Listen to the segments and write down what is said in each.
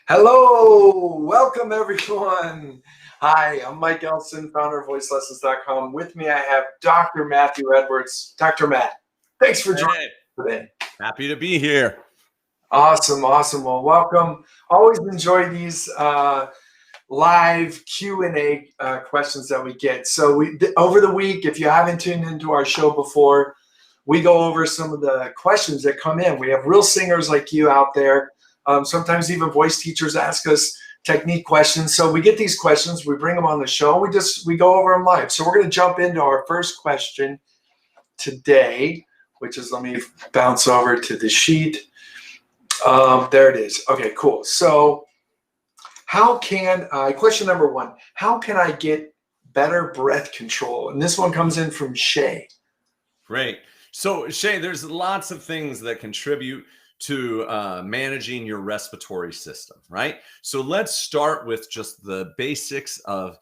Hello, welcome everyone. Hi, I'm Mike Elson, founder of voicelessons.com. With me, I have Dr. Matthew Edwards. Dr. Matt, thanks for joining Hey, today. happy to be here. Awesome. Well, welcome. Always enjoy these live Q&A questions that we get. So over the week, if you haven't tuned into our show before, we go over some of the questions that come in. We have real singers like you out there. Sometimes even voice teachers ask us technique questions. So we get these questions, we bring them on the show, we go over them live. So we're going to jump into our first question today, which is, let me bounce over to the sheet. There it is. Okay, cool. So question number one, how can I get better breath control? And this one comes in from Shay. Great. So, Shay, there's lots of things that contribute to managing your respiratory system, right? So let's start with just the basics of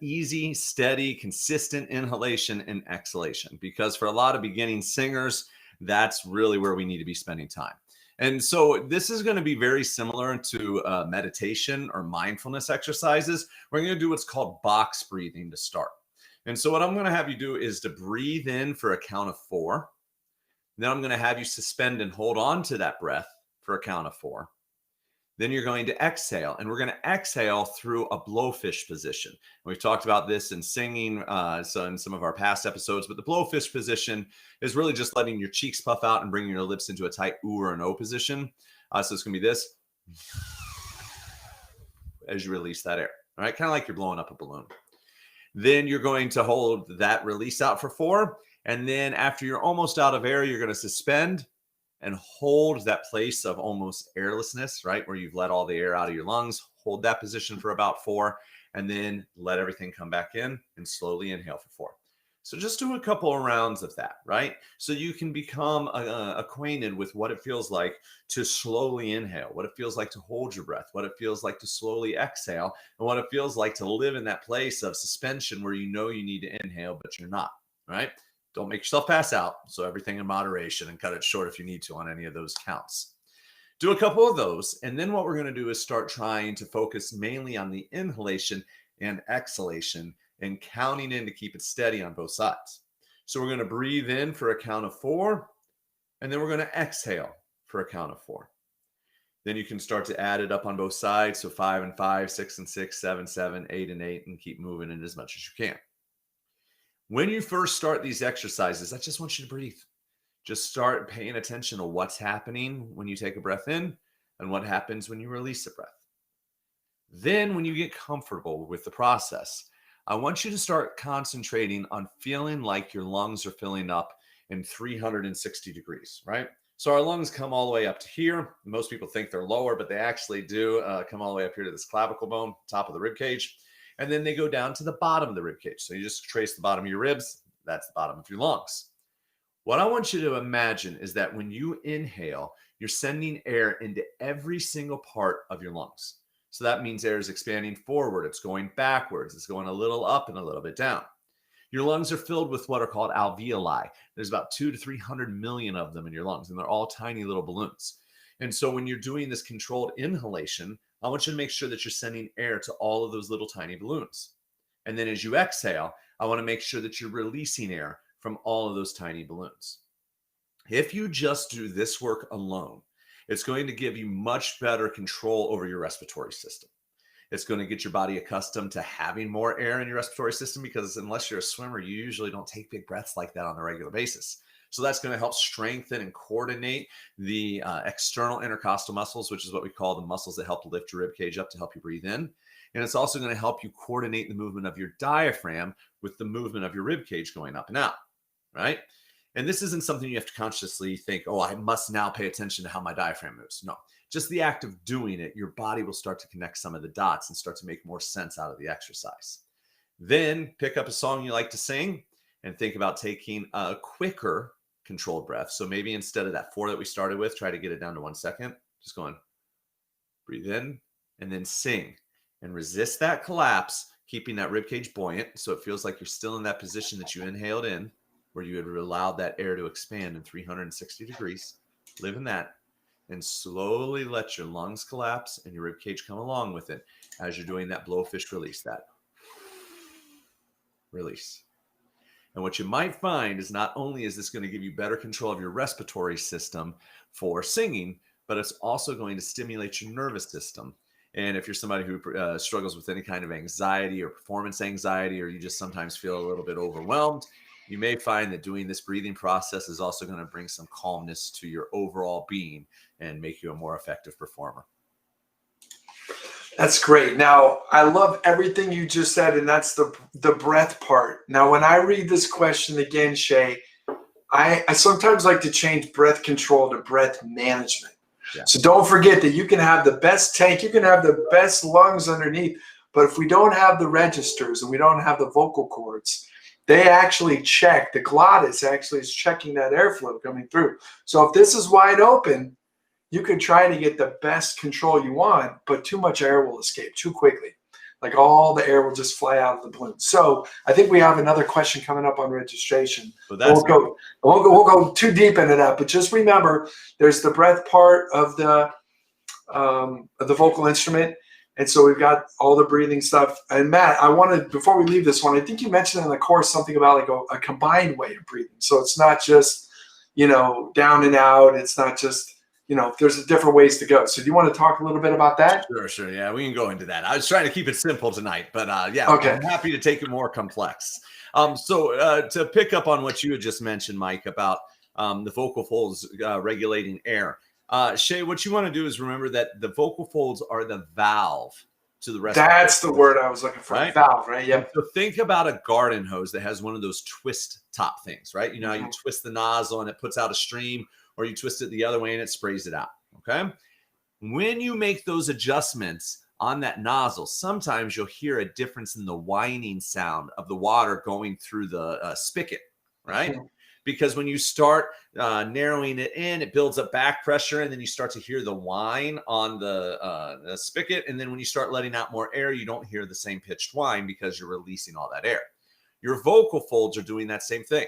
easy, steady, consistent inhalation and exhalation, because for a lot of beginning singers, that's really where we need to be spending time. And so this is going to be very similar to meditation or mindfulness exercises. We're going to do what's called box breathing to start. And so what I'm going to have you do is to breathe in for a count of 4. Then I'm going to have you suspend and hold on to that breath for a count of 4. Then you're going to exhale, and we're going to exhale through a blowfish position. We've talked about this in singing, so in some of our past episodes, but the blowfish position is really just letting your cheeks puff out and bringing your lips into a tight ooh or an O position. So it's going to be this as you release that air, all right? Kind of like you're blowing up a balloon. Then you're going to hold that release out for 4. And then after you're almost out of air, you're going to suspend and hold that place of almost airlessness, right? Where you've let all the air out of your lungs. Hold that position for about 4, and then let everything come back in and slowly inhale for 4. So just do a couple of rounds of that, right? So you can become acquainted with what it feels like to slowly inhale, what it feels like to hold your breath, what it feels like to slowly exhale, and what it feels like to live in that place of suspension where you know you need to inhale, but you're not, right? Don't make yourself pass out. So everything in moderation, and cut it short if you need to on any of those counts. Do a couple of those. And then what we're going to do is start trying to focus mainly on the inhalation and exhalation and counting in to keep it steady on both sides. So we're going to breathe in for a count of 4, and then we're going to exhale for a count of 4. Then you can start to add it up on both sides. So 5 and 5, 6 and 6, 7, 7, 8 and 8, and keep moving in as much as you can. When you first start these exercises, I just want you to breathe. Just start paying attention to what's happening when you take a breath in and what happens when you release a breath. Then when you get comfortable with the process, I want you to start concentrating on feeling like your lungs are filling up in 360 degrees, right? So our lungs come all the way up to here. Most people think they're lower, but they actually do come all the way up here to this clavicle bone, top of the rib cage. And then they go down to the bottom of the rib cage. So you just trace the bottom of your ribs. That's the bottom of your lungs. What I want you to imagine is that when you inhale, you're sending air into every single part of your lungs. So that means air is expanding forward. It's going backwards. It's going a little up and a little bit down. Your lungs are filled with what are called alveoli. There's about 200 to 300 million of them in your lungs, and they're all tiny little balloons. And so when you're doing this controlled inhalation, I want you to make sure that you're sending air to all of those little tiny balloons. And then as you exhale, I want to make sure that you're releasing air from all of those tiny balloons. If you just do this work alone, it's going to give you much better control over your respiratory system. It's going to get your body accustomed to having more air in your respiratory system, because unless you're a swimmer, you usually don't take big breaths like that on a regular basis. So that's going to help strengthen and coordinate the external intercostal muscles, which is what we call the muscles that help lift your rib cage up to help you breathe in. And it's also going to help you coordinate the movement of your diaphragm with the movement of your rib cage going up and out, right? And this isn't something you have to consciously think, oh, I must now pay attention to how my diaphragm moves. No, just the act of doing it, your body will start to connect some of the dots and start to make more sense out of the exercise. Then pick up a song you like to sing and think about taking a quicker controlled breath. So maybe instead of that 4 that we started with, try to get it down to 1 second. Just going, breathe in and then sing, and resist that collapse, keeping that rib cage buoyant. So it feels like you're still in that position that you inhaled in, where you had allowed that air to expand in 360 degrees. Live in that. and slowly let your lungs collapse and your rib cage come along with it as you're doing that blowfish release, that release. And what you might find is not only is this going to give you better control of your respiratory system for singing, but it's also going to stimulate your nervous system. And if you're somebody who struggles with any kind of anxiety or performance anxiety, or you just sometimes feel a little bit overwhelmed, you may find that doing this breathing process is also going to bring some calmness to your overall being and make you a more effective performer. That's great. Now, I love everything you just said, and that's the breath part. Now, when I read this question again, Shay, I sometimes like to change breath control to breath management. Yeah. So don't forget that you can have the best tank, you can have the best lungs underneath, but if we don't have the registers and we don't have the vocal cords, they actually check, the glottis actually is checking that airflow coming through. So if this is wide open, you could try to get the best control you want, but too much air will escape too quickly. Like all the air will just fly out of the balloon. So I think we have another question coming up on registration. Well, we'll go too deep into that, but just remember, there's the breath part of the vocal instrument. And so we've got all the breathing stuff. And Matt, I wanted, before we leave this one, I think you mentioned in the course something about like a combined way of breathing. So it's not just, down and out. It's not just, there's different ways to go. So do you want to talk a little bit about that? Sure. Yeah, we can go into that. I was trying to keep it simple tonight, but yeah, okay. I'm happy to take it more complex. So to pick up on what you had just mentioned, Mike, about the vocal folds regulating air. Shay, what you want to do is remember that the vocal folds are the valve to the rest. That's the word I was looking for. Right? Valve, right? Yep. So think about a garden hose that has one of those twist top things, right? You you twist the nozzle and it puts out a stream, or you twist it the other way and it sprays it out. Okay. When you make those adjustments on that nozzle, sometimes you'll hear a difference in the whining sound of the water going through the spigot, right? Because when you start narrowing it in, it builds up back pressure, and then you start to hear the whine on the spigot. And then when you start letting out more air, you don't hear the same pitched whine because you're releasing all that air. Your vocal folds are doing that same thing.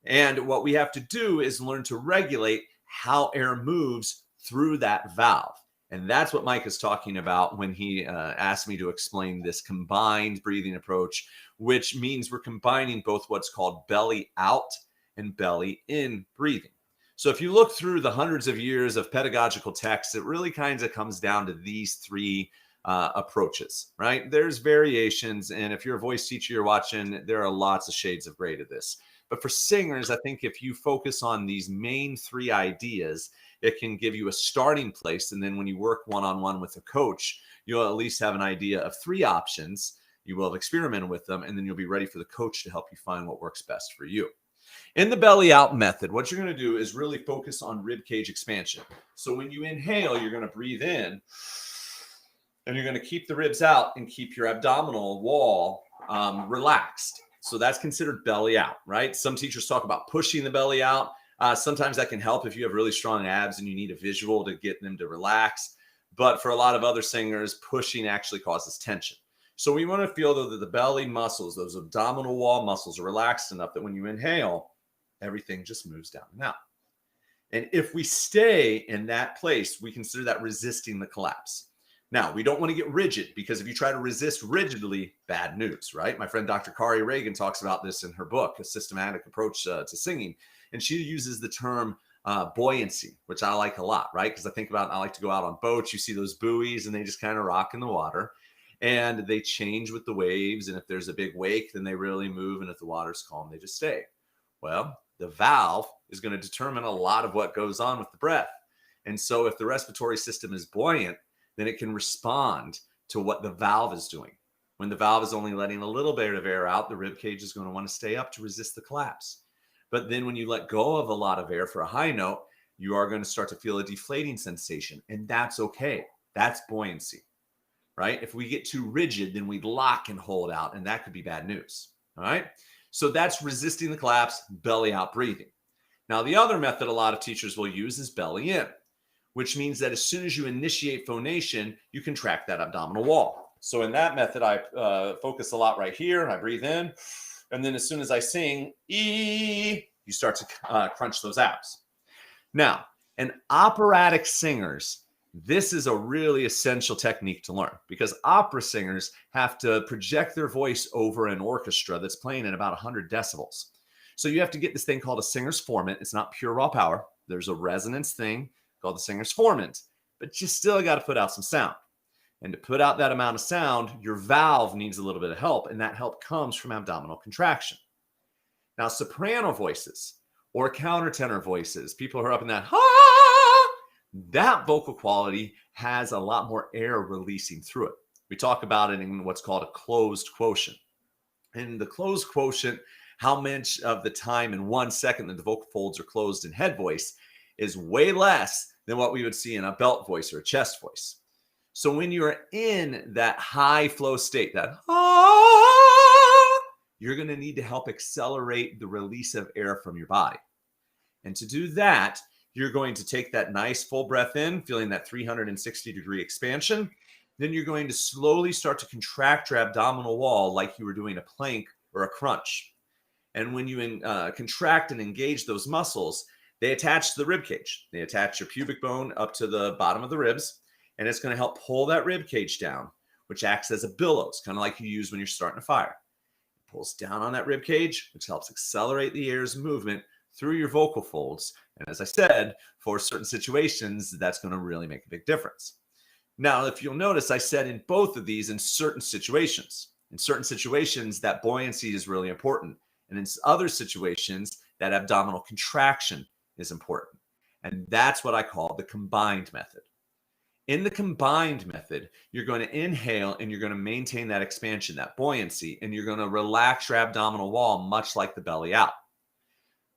And what we have to do is learn to regulate how air moves through that valve. And that's what Mike is talking about when he asked me to explain this combined breathing approach, which means we're combining both what's called belly out and belly in breathing. So if you look through the hundreds of years of pedagogical texts, it really kind of comes down to these three approaches, right? There's variations. And if you're a voice teacher, you're watching, there are lots of shades of gray to this. But for singers, I think if you focus on these main three ideas, it can give you a starting place. And then when you work one-on-one with a coach, you'll at least have an idea of three options. You will have experimented with them, and then you'll be ready for the coach to help you find what works best for you. In the belly out method, what you're going to do is really focus on rib cage expansion. So when you inhale, you're going to breathe in, and you're going to keep the ribs out and keep your abdominal wall relaxed. So that's considered belly out, right? Some teachers talk about pushing the belly out. Sometimes that can help if you have really strong abs and you need a visual to get them to relax. But for a lot of other singers, pushing actually causes tension. So we want to feel though that the belly muscles, those abdominal wall muscles, are relaxed enough that when you inhale, everything just moves down and out. And if we stay in that place, we consider that resisting the collapse. Now, we don't want to get rigid, because if you try to resist rigidly, bad news, right? My friend Dr. Kari Reagan talks about this in her book, A Systematic Approach to Singing. And she uses the term buoyancy, which I like a lot, right? Because I think about, I like to go out on boats. You see those buoys and they just kind of rock in the water, and they change with the waves. And if there's a big wake, then they really move. And if the water's calm, they just stay. Well, the valve is going to determine a lot of what goes on with the breath. And so if the respiratory system is buoyant, then it can respond to what the valve is doing. When the valve is only letting a little bit of air out, the rib cage is going to want to stay up to resist the collapse. But then when you let go of a lot of air for a high note, you are going to start to feel a deflating sensation. And that's okay. That's buoyancy, right? If we get too rigid, then we lock and hold out, and that could be bad news. All right. So that's resisting the collapse, belly out breathing. Now, the other method a lot of teachers will use is belly in, which means that as soon as you initiate phonation, you contract that abdominal wall. So in that method, I focus a lot right here. I breathe in. And then as soon as I sing, E, you start to crunch those abs. Now, And operatic singers, this is a really essential technique to learn because opera singers have to project their voice over an orchestra that's playing at about 100 decibels. So you have to get this thing called a singer's formant. It's not pure raw power. There's a resonance thing called the singer's formant, but you still got to put out some sound. And to put out that amount of sound, your valve needs a little bit of help, and that help comes from abdominal contraction. Now, soprano voices or countertenor voices, people who are up in that, that vocal quality has a lot more air releasing through it. We talk about it in what's called a closed quotient. In the closed quotient, how much of the time in 1 second that the vocal folds are closed in head voice is way less than what we would see in a belt voice or a chest voice. So when you're in that high flow state, that you're going to need to help accelerate the release of air from your body. And to do that, you're going to take that nice full breath in, feeling that 360-degree expansion. Then you're going to slowly start to contract your abdominal wall like you were doing a plank or a crunch. And when you contract and engage those muscles, they attach to the rib cage. They attach your pubic bone up to the bottom of the ribs, and it's going to help pull that rib cage down, which acts as a billows, kind of like you use when you're starting a fire. It pulls down on that rib cage, which helps accelerate the air's movement through your vocal folds. And as I said, for certain situations, that's going to really make a big difference. Now, if you'll notice, I said in both of these in certain situations. In certain situations, that buoyancy is really important. And in other situations, that abdominal contraction is important. And that's what I call the combined method. In the combined method, you're going to inhale and you're going to maintain that expansion, that buoyancy, and you're going to relax your abdominal wall, much like the belly out.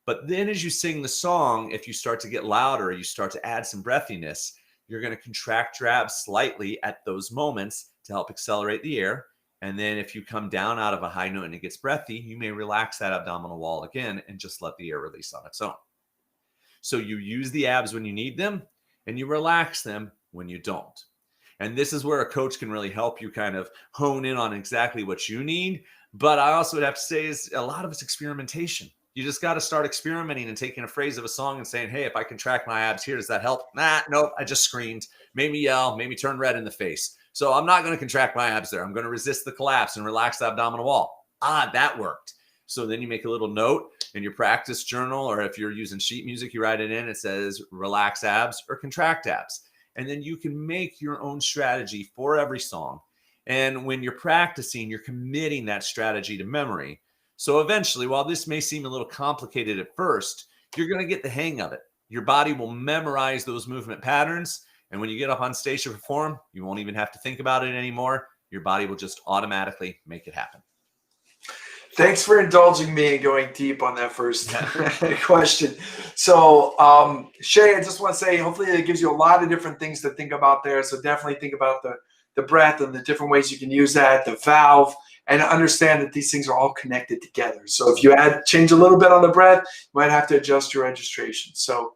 But then as you sing the song, if you start to get louder, you start to add some breathiness, you're going to contract your abs slightly at those moments to help accelerate the air. And then if you come down out of a high note and it gets breathy, you may relax that abdominal wall again and just let the air release on its own. So you use the abs when you need them and you relax them when you don't. And this is where a coach can really help you kind of hone in on exactly what you need. But I also would have to say is a lot of it's experimentation. You just got to start experimenting and taking a phrase of a song and saying, hey, if I contract my abs here, does that help? Nope, I just screamed, made me yell, made me turn red in the face. So I'm not going to contract my abs there. I'm going to resist the collapse and relax the abdominal wall. That worked. So then you make a little note in your practice journal, or if you're using sheet music, you write it in. It says relax abs or contract abs. And then you can make your own strategy for every song. And when you're practicing, you're committing that strategy to memory. So eventually, while this may seem a little complicated at first, you're going to get the hang of it. Your body will memorize those movement patterns. And when you get up on stage to perform, you won't even have to think about it anymore. Your body will just automatically make it happen. Thanks for indulging me and going deep on that first question. So, Shay, I just want to say, hopefully it gives you a lot of different things to think about there. So definitely think about the breath and the different ways you can use that, the valve, and understand that these things are all connected together. So if you change a little bit on the breath, you might have to adjust your registration. So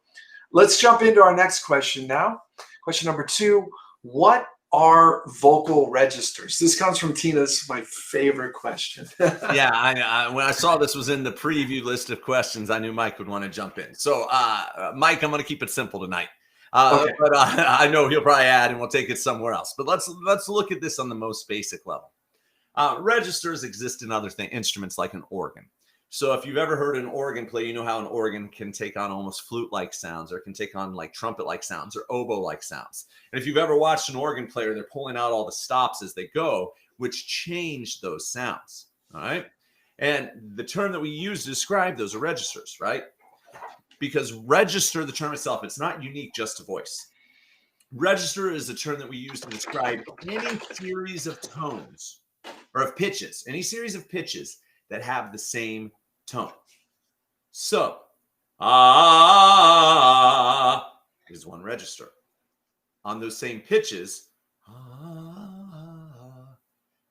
let's jump into our next question now. Question number 2, what are vocal registers? This comes from Tina's, my favorite question. Yeah, I when I saw this was in the preview list of questions, I knew Mike would want to jump in. So, Mike, I'm going to keep it simple tonight. Okay. But I know he'll probably add, and we'll take it somewhere else. But let's look at this on the most basic level. Registers exist in other instruments like an organ. So if you've ever heard an organ play, you know how an organ can take on almost flute-like sounds, or it can take on like trumpet-like sounds or oboe-like sounds. And if you've ever watched an organ player, they're pulling out all the stops as they go, which change those sounds. All right. And the term that we use to describe those are registers, right? Because register, the term itself, it's not unique just to voice. Register is the term that we use to describe any series of tones or of pitches, any series of pitches that have the same tone. So, is one register. On those same pitches,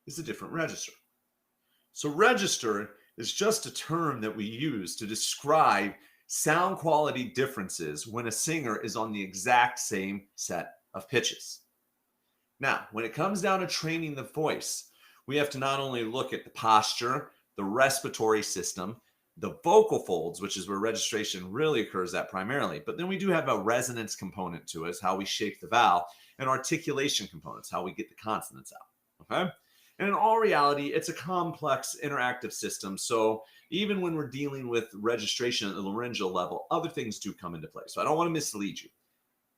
is a different register. So register is just a term that we use to describe sound quality differences when a singer is on the exact same set of pitches. Now, when it comes down to training the voice, we have to not only look at the posture, the respiratory system, the vocal folds, which is where registration really occurs at primarily. But then we do have a resonance component to it, is how we shape the vowel, and articulation components, how we get the consonants out. Okay. And in all reality, it's a complex interactive system. So even when we're dealing with registration at the laryngeal level, other things do come into play. So I don't want to mislead you.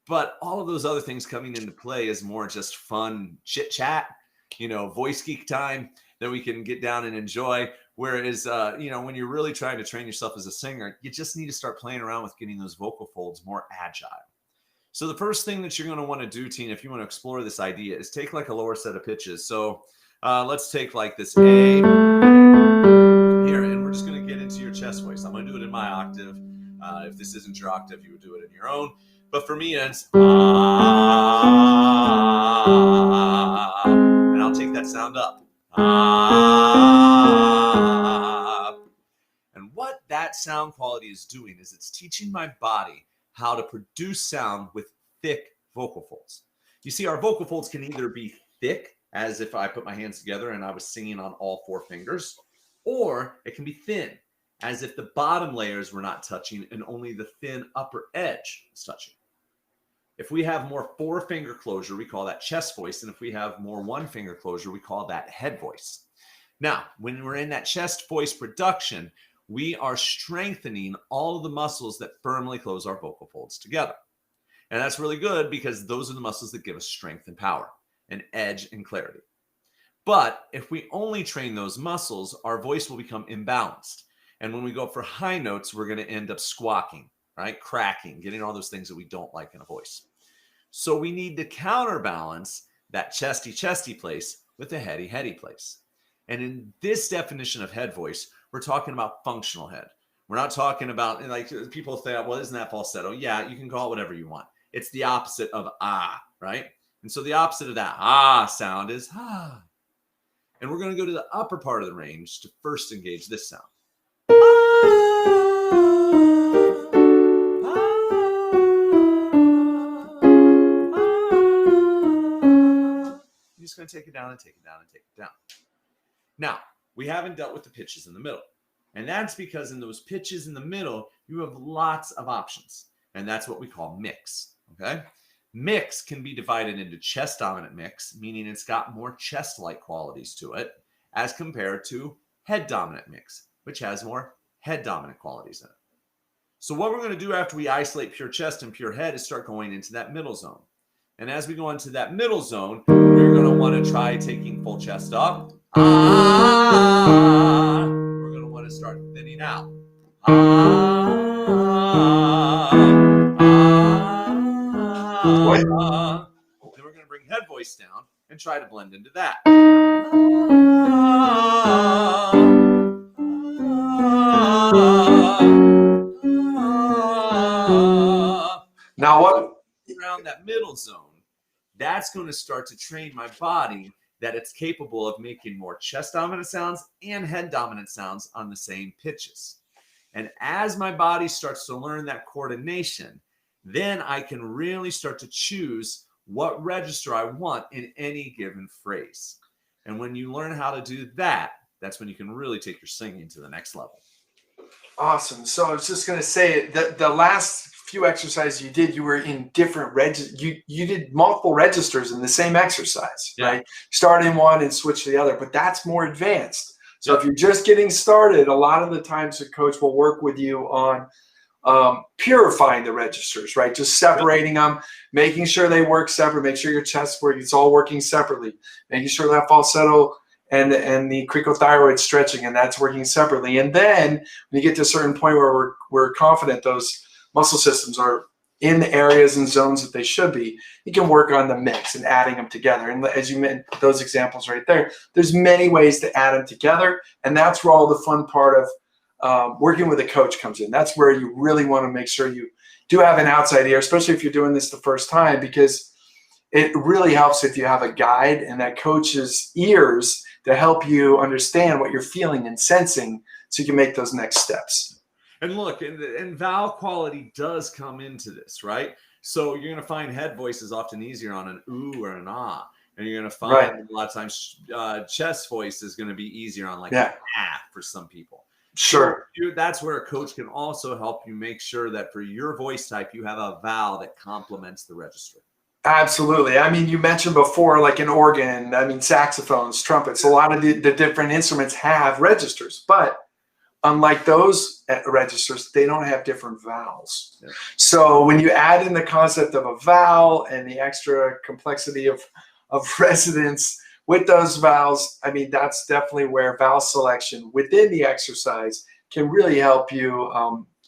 But all of those other things coming into play is more just fun chit chat, voice geek time that we can get down and enjoy. Whereas, when you're really trying to train yourself as a singer, you just need to start playing around with getting those vocal folds more agile. So the first thing that you're going to want to do, Tina, if you want to explore this idea, is take like a lower set of pitches. So let's take like this A here, and we're just going to get into your chest voice. I'm going to do it in my octave. If this isn't your octave, you would do it in your own. But for me, it's and I'll take that sound up. And what that sound quality is doing is it's teaching my body how to produce sound with thick vocal folds. You see, our vocal folds can either be thick, as if I put my hands together and I was singing on all 4 fingers, or it can be thin, as if the bottom layers were not touching and only the thin upper edge is touching. If we have more 4-finger closure, we call that chest voice. And if we have more 1-finger closure, we call that head voice. Now, when we're in that chest voice production, we are strengthening all of the muscles that firmly close our vocal folds together. And that's really good because those are the muscles that give us strength and power and edge and clarity. But if we only train those muscles, our voice will become imbalanced. And when we go up for high notes, we're going to end up squawking, right? Cracking, getting all those things that we don't like in a voice. So we need to counterbalance that chesty place with a heady place. And in this definition of head voice, we're talking about functional head. We're not talking about, like, people say, well, isn't that falsetto? Yeah, you can call it whatever you want. It's the opposite of ah, right? And so the opposite of that ah sound is ah. And we're going to go to the upper part of the range to first engage this sound. You're just going to take it down and take it down and take it down. Now, we haven't dealt with the pitches in the middle. And that's because in those pitches in the middle, you have lots of options. And that's what we call mix. Okay? Mix can be divided into chest dominant mix, meaning it's got more chest-like qualities to it, as compared to head dominant mix, which has more head dominant qualities in it. So what we're going to do after we isolate pure chest and pure head is start going into that middle zone. And as we go into that middle zone, we're going to want to try taking full chest up. Ah. We're going to want to start thinning out. Ah. Ah. Then we're going to bring head voice down and try to blend into that. Now what? Around that middle zone, that's going to start to train my body that it's capable of making more chest dominant sounds and head dominant sounds on the same pitches. And as my body starts to learn that coordination, then I can really start to choose what register I want in any given phrase. And when you learn how to do that, that's when you can really take your singing to the next level. Awesome. So I was just going to say that the last few exercises you did, you were in different you did multiple registers in the same exercise, right? Start in one and switch to the other, but that's more advanced. So if you're just getting started, a lot of the times the coach will work with you on purifying the registers, right? Just separating them, making sure they work separate, make sure your chest work, it's all working separately, making sure that falsetto and the cricothyroid stretching, and that's working separately. And then when you get to a certain point where we're confident those muscle systems are in the areas and zones that they should be, you can work on the mix and adding them together. And as you mentioned, those examples right there, there's many ways to add them together. And that's where all the fun part of working with a coach comes in. That's where you really want to make sure you do have an outside ear, especially if you're doing this the first time, because it really helps if you have a guide and that coach's ears to help you understand what you're feeling and sensing so you can make those next steps. And look, and vowel quality does come into this, right? So you're going to find head voice is often easier on an ooh or an ah. And you're going to find a lot of times chest voice is going to be easier on like an ah for some people. Sure. So that's where a coach can also help you make sure that for your voice type, you have a vowel that complements the register. Absolutely. I mean, you mentioned before, like an organ, I mean, saxophones, trumpets, a lot of the different instruments have registers, but unlike those registers, they don't have different vowels. Yeah. So when you add in the concept of a vowel and the extra complexity of resonance with those vowels, I mean, that's definitely where vowel selection within the exercise can really help you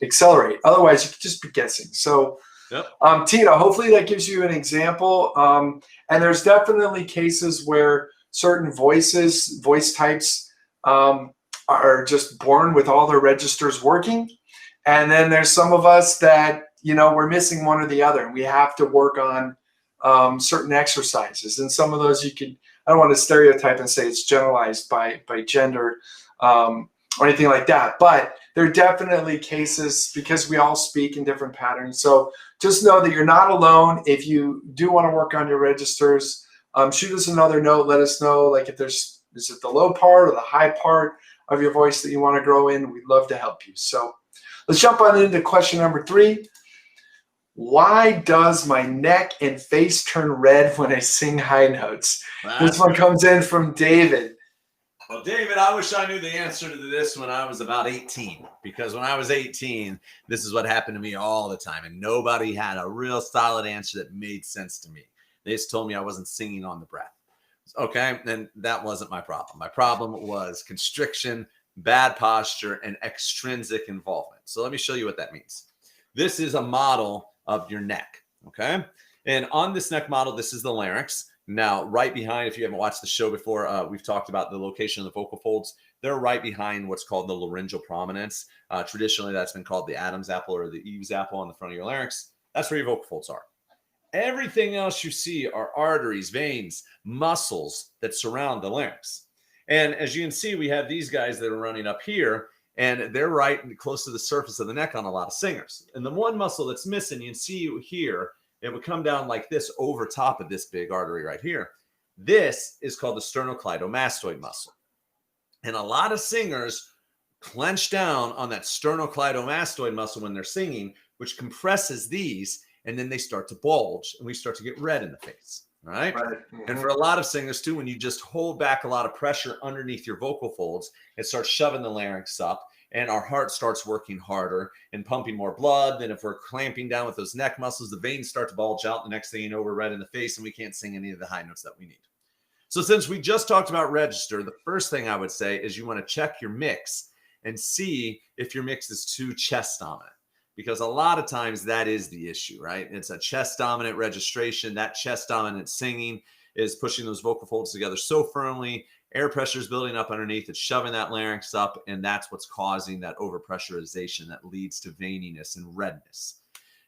accelerate. Otherwise, you could just be guessing. So, Yep. Tina, hopefully that gives you an example. And there's definitely cases where certain voice types are just born with all their registers working. And then there's some of us that, we're missing one or the other, and we have to work on certain exercises. And some of those I don't want to stereotype and say it's generalized by gender or anything like that. But there are definitely cases because we all speak in different patterns. So just know that you're not alone. If you do want to work on your registers, shoot us another note. Let us know, like, if is it the low part or the high part of your voice that you want to grow in. We'd love to help you. So let's jump on into question number 3. Why does my neck and face turn red when I sing high notes? This one comes in from David. Well, David, I wish I knew the answer to this when I was about 18, because when I was 18, this is what happened to me all the time, and nobody had a real solid answer that made sense to me. They just told me I wasn't singing on the breath. Okay, and that wasn't my problem. My problem was constriction, bad posture, and extrinsic involvement. So let me show you what that means. This is a model of your neck, okay? And on this neck model, this is the larynx. Now, right behind, if you haven't watched the show before, we've talked about the location of the vocal folds. They're right behind what's called the laryngeal prominence. Traditionally, that's been called the Adam's apple or the Eve's apple on the front of your larynx. That's where your vocal folds are. Everything else you see are arteries, veins, muscles that surround the larynx. And as you can see, we have these guys that are running up here, and they're right close to the surface of the neck on a lot of singers. And the one muscle that's missing, you can see here, it would come down like this over top of this big artery right here. This is called the sternocleidomastoid muscle. And a lot of singers clench down on that sternocleidomastoid muscle when they're singing, which compresses these, and then they start to bulge, and we start to get red in the face. All right. Mm-hmm. And for a lot of singers too, when you just hold back a lot of pressure underneath your vocal folds, it starts shoving the larynx up, and our heart starts working harder and pumping more blood. Then if we're clamping down with those neck muscles, the veins start to bulge out. The next thing you know, we're red in the face, and we can't sing any of the high notes that we need. So since we just talked about register, the first thing I would say is you want to check your mix and see if your mix is too chest dominant, because a lot of times that is the issue, right? It's a chest dominant registration. That chest dominant singing is pushing those vocal folds together so firmly. Air pressure is building up underneath. It's shoving that larynx up, and that's what's causing that overpressurization that leads to veininess and redness.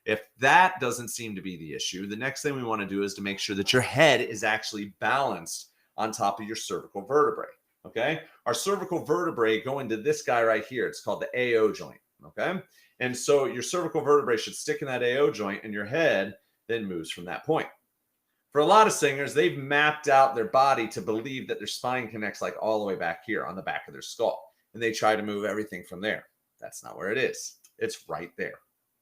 If that doesn't seem to be the issue, the next thing we want to do is to make sure that your head is actually balanced on top of your cervical vertebrae, okay? Our cervical vertebrae go into this guy right here. It's called the AO joint, okay? And so your cervical vertebrae should stick in that AO joint, and your head then moves from that point. For a lot of singers, they've mapped out their body to believe that their spine connects like all the way back here on the back of their skull, and they try to move everything from there. That's not where it is. It's right there,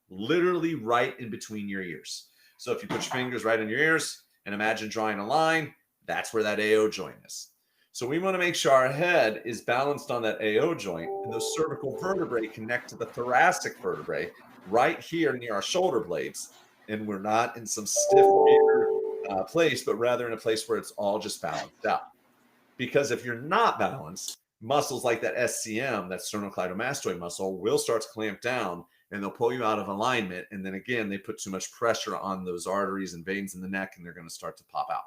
literally right in between your ears. So if you put your fingers right in your ears and imagine drawing a line, that's where that AO joint is. So we want to make sure our head is balanced on that AO joint, and those cervical vertebrae connect to the thoracic vertebrae right here near our shoulder blades, and we're not in some stiff place, but rather in a place where it's all just balanced out. Because if you're not balanced, muscles like that SCM, that sternocleidomastoid muscle, will start to clamp down, and they'll pull you out of alignment. And then again, they put too much pressure on those arteries and veins in the neck, and they're going to start to pop out.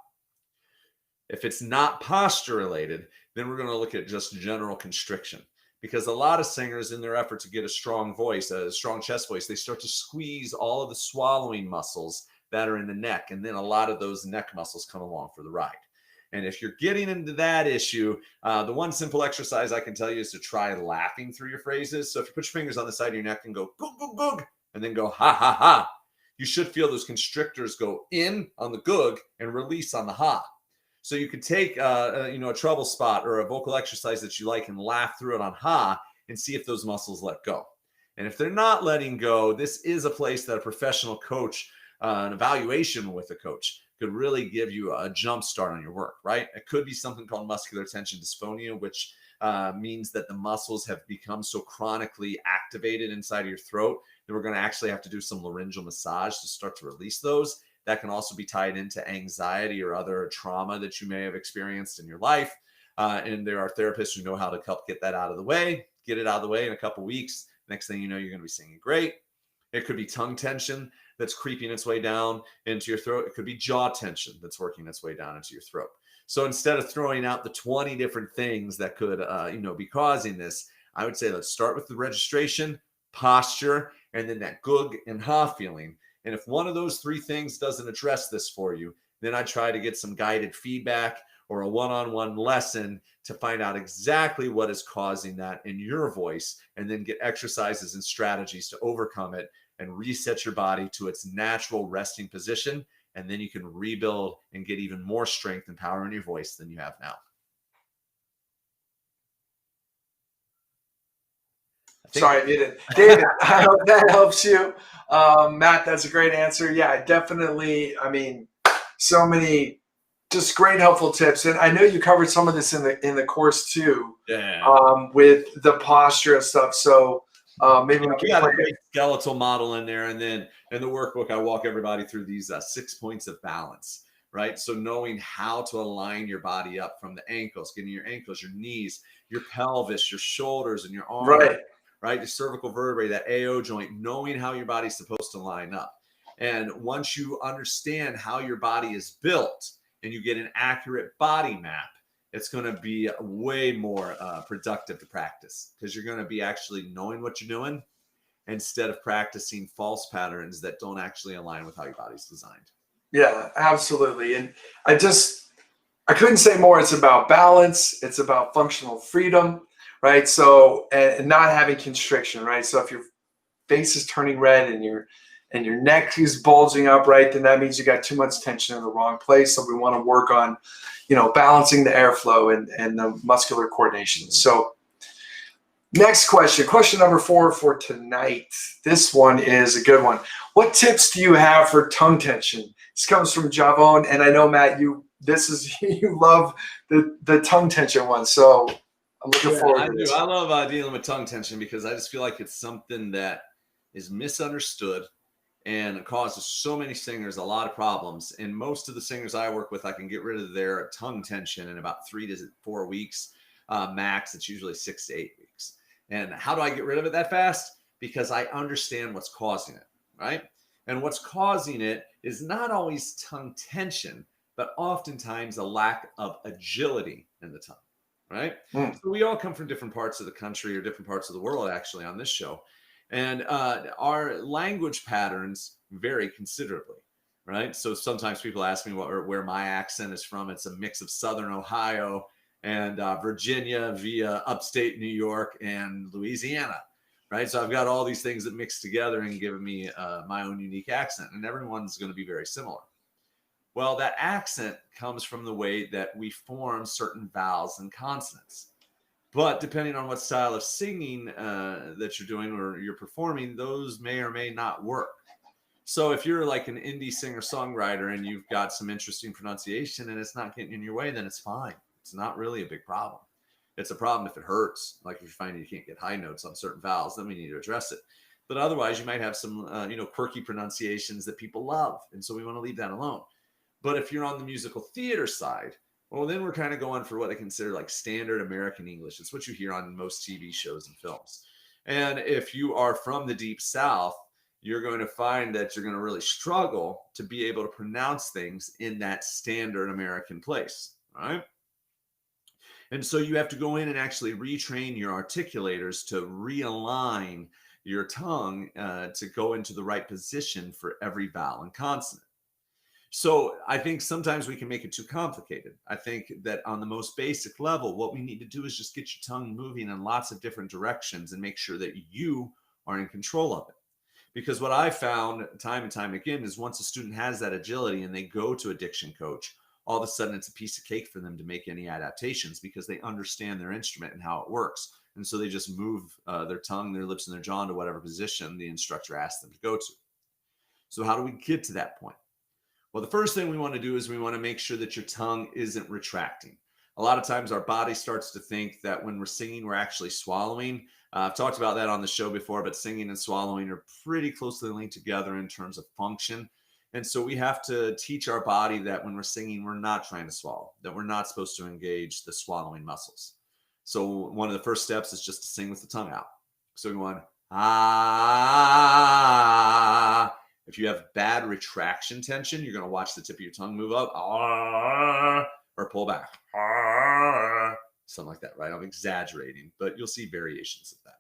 If it's not posture related, then we're going to look at just general constriction, because a lot of singers, in their effort to get a strong voice, a strong chest voice, they start to squeeze all of the swallowing muscles that are in the neck. And then a lot of those neck muscles come along for the ride. And if you're getting into that issue, the one simple exercise I can tell you is to try laughing through your phrases. So if you put your fingers on the side of your neck and go, goog, goog, goog, and then go, ha, ha, ha, you should feel those constrictors go in on the goog and release on the ha. So you could take, a trouble spot or a vocal exercise that you like and laugh through it on ha, and see if those muscles let go. And if they're not letting go, this is a place that a professional coach, an evaluation with a coach, could really give you a jump start on your work, right? It could be something called muscular tension dysphonia, which means that the muscles have become so chronically activated inside of your throat that we're going to actually have to do some laryngeal massage to start to release those. That can also be tied into anxiety or other trauma that you may have experienced in your life. And there are therapists who know how to help get that out of the way, get it out of the way in a couple weeks. Next thing you know, you're going to be singing great. It could be tongue tension that's creeping its way down into your throat. It could be jaw tension that's working its way down into your throat. So instead of throwing out the 20 different things that could, be causing this, I would say let's start with the registration, posture, and then that gug and ha feeling. And if one of those three things doesn't address this for you, then I try to get some guided feedback or a one-on-one lesson to find out exactly what is causing that in your voice, and then get exercises and strategies to overcome it and reset your body to its natural resting position. And then you can rebuild and get even more strength and power in your voice than you have now. Sorry, I muted. David, I hope that helps you. Matt, that's a great answer. Yeah, definitely. I mean, so many just great helpful tips. And I know you covered some of this in the course too. Yeah. With the posture and stuff. So maybe we got a great skeletal model in there. And then in the workbook, I walk everybody through these 6 points of balance, right? So knowing how to align your body up from the ankles, getting your ankles, your knees, your pelvis, your shoulders, and your arms, right? Your cervical vertebrae, that AO joint, knowing how your body's supposed to line up. And once you understand how your body is built and you get an accurate body map, it's going to be way more productive to practice, because you're going to be actually knowing what you're doing instead of practicing false patterns that don't actually align with how your body's designed. Yeah, absolutely. And I couldn't say more. It's about balance. It's about functional freedom, right? So, and not having constriction, right? So if your face is turning red and your neck is bulging up, right, then that means you got too much tension in the wrong place. So we want to work on, balancing the airflow and the muscular coordination. So next question number 4 for tonight. This one is a good one. What tips do you have for tongue tension? This comes from Javon, and I know, Matt, you love the tongue tension one. So I'm looking forward to this. I love dealing with tongue tension, because I just feel like it's something that is misunderstood and causes so many singers a lot of problems. And most of the singers I work with, I can get rid of their tongue tension in about 3 to 4 weeks max. It's usually 6 to 8 weeks. And how do I get rid of it that fast? Because I understand what's causing it, right? And what's causing it is not always tongue tension, but oftentimes a lack of agility in the tongue, right? So we all come from different parts of the country or different parts of the world, actually, on this show. And our language patterns vary considerably, right? So sometimes people ask me where my accent is from. It's a mix of Southern Ohio and Virginia via upstate New York and Louisiana, right? So I've got all these things that mix together and give me my own unique accent, and everyone's going to be very similar. Well, that accent comes from the way that we form certain vowels and consonants. But depending on what style of singing that you're doing or you're performing, those may or may not work. So if you're like an indie singer-songwriter and you've got some interesting pronunciation and it's not getting in your way, then it's fine. It's not really a big problem. It's a problem if it hurts. Like if you find you can't get high notes on certain vowels, then we need to address it. But otherwise, you might have some quirky pronunciations that people love. And so we want to leave that alone. But if you're on the musical theater side, well, then we're kind of going for what I consider like standard American English. It's what you hear on most TV shows and films. And if you are from the Deep South, you're going to find that you're going to really struggle to be able to pronounce things in that standard American place, right? And so you have to go in and actually retrain your articulators to realign your tongue to go into the right position for every vowel and consonant. So I think sometimes we can make it too complicated. I think that on the most basic level, what we need to do is just get your tongue moving in lots of different directions and make sure that you are in control of it. Because what I found time and time again is once a student has that agility and they go to a diction coach, all of a sudden it's a piece of cake for them to make any adaptations because they understand their instrument and how it works. And so they just move their tongue, their lips, and their jaw into whatever position the instructor asks them to go to. So how do we get to that point? Well, the first thing we want to do is we want to make sure that your tongue isn't retracting. A lot of times our body starts to think that when we're singing, we're actually swallowing. I've talked about that on the show before, but singing and swallowing are pretty closely linked together in terms of function. And so we have to teach our body that when we're singing, we're not trying to swallow, that we're not supposed to engage the swallowing muscles. So one of the first steps is just to sing with the tongue out. So we want, ah. If you have bad retraction tension, you're going to watch the tip of your tongue move up, ah, or pull back, ah, something like that, right? I'm exaggerating, but you'll see variations of that.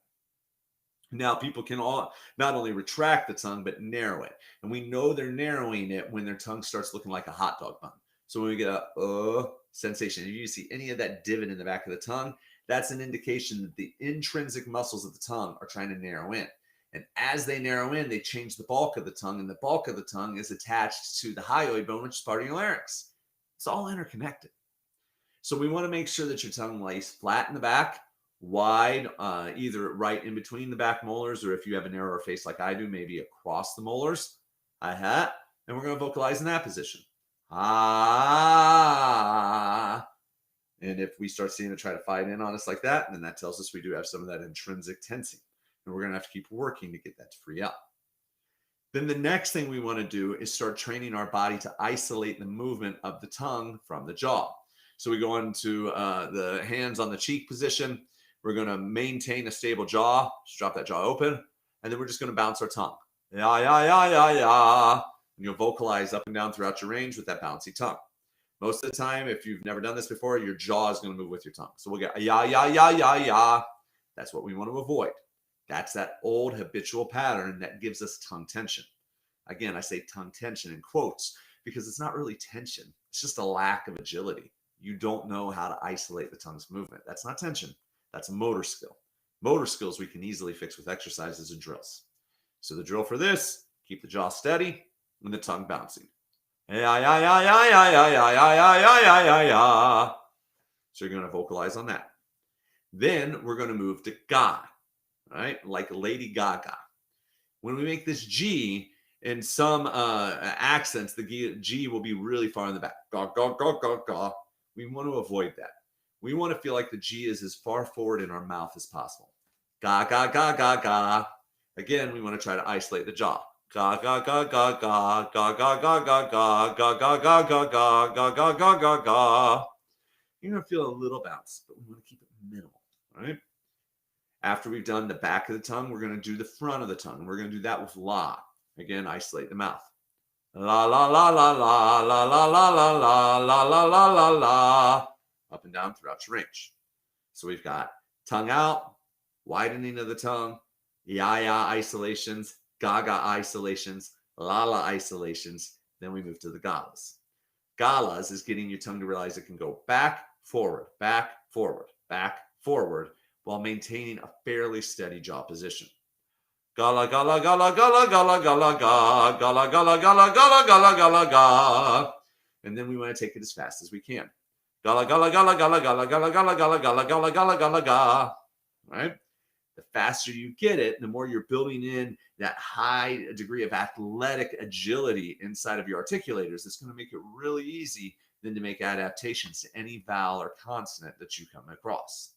Now, people can all not only retract the tongue, but narrow it. And we know they're narrowing it when their tongue starts looking like a hot dog bun. So when we get a sensation, if you see any of that divot in the back of the tongue, that's an indication that the intrinsic muscles of the tongue are trying to narrow in. And as they narrow in, they change the bulk of the tongue, and the bulk of the tongue is attached to the hyoid bone, which is part of your larynx. It's all interconnected. So we want to make sure that your tongue lays flat in the back, wide, either right in between the back molars, or if you have a narrower face like I do, maybe across the molars. Hi-hat. And we're going to vocalize in that position. Ah. And if we start seeing it try to fight in on us like that, then that tells us we do have some of that intrinsic tensing. And we're going to have to keep working to get that to free up. Then the next thing we want to do is start training our body to isolate the movement of the tongue from the jaw. So we go into the hands on the cheek position. We're going to maintain a stable jaw. Just drop that jaw open. And then we're just going to bounce our tongue. Ya, ya, ya, ya, ya. And you'll vocalize up and down throughout your range with that bouncy tongue. Most of the time, if you've never done this before, your jaw is going to move with your tongue. So we'll get ya, ya, ya, ya, ya. That's what we want to avoid. That's that old habitual pattern that gives us tongue tension. Again, I say tongue tension in quotes because it's not really tension. It's just a lack of agility. You don't know how to isolate the tongue's movement. That's not tension. That's a motor skill. Motor skills we can easily fix with exercises and drills. So the drill for this, keep the jaw steady and the tongue bouncing. Ya, ya, ya, ya, ya, ya, ya, ya, ya, ya, ya, ya, ya. So you're going to vocalize on that. Then we're going to move to ga. Right? Like Lady Gaga. When we make this G, in some accents, the G will be really far in the back. Ga, ga, ga, ga, ga. We want to avoid that. We want to feel like the G is as far forward in our mouth as possible. Ga, ga, ga, ga, ga. Again, we want to try to isolate the jaw. Ga, ga, ga, ga, ga, ga, ga, ga, ga, ga, ga, ga, ga, ga, ga, ga, ga, ga, ga, ga. You're going to feel a little bounce, but we want to keep it minimal, right? After we've done the back of the tongue, we're going to do the front of the tongue. We're going to do that with la. Again, isolate the mouth. La, la, la, la, la, la, la, la, la, la, la, la, la, la, la. Up and down throughout your range. So we've got tongue out, widening of the tongue, ya-ya isolations, gaga isolations, la-la isolations. Then we move to the galas. Galas is getting your tongue to realize it can go back, forward, while maintaining a fairly steady jaw position. Gala, gala, gala, gala, gala, gala, ga, gala, gala, gala, gala, gala, gala, ga. And then we want to take it as fast as we can. Gala, gala, gala, gala, gala, gala, gala, gala, gala, gala, gala, gala, ga. Right? The faster you get it, the more you're building in that high degree of athletic agility inside of your articulators. It's going to make it really easy then to make adaptations to any vowel or consonant that you come across.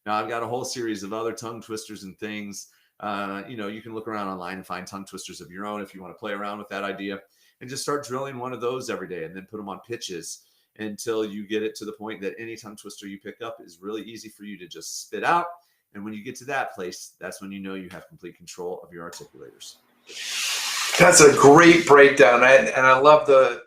Now, I've got a whole series of other tongue twisters and things. You can look around online and find tongue twisters of your own if you want to play around with that idea and just start drilling one of those every day and then put them on pitches until you get it to the point that any tongue twister you pick up is really easy for you to just spit out. And when you get to that place, that's when you know you have complete control of your articulators. That's a great breakdown. And I love the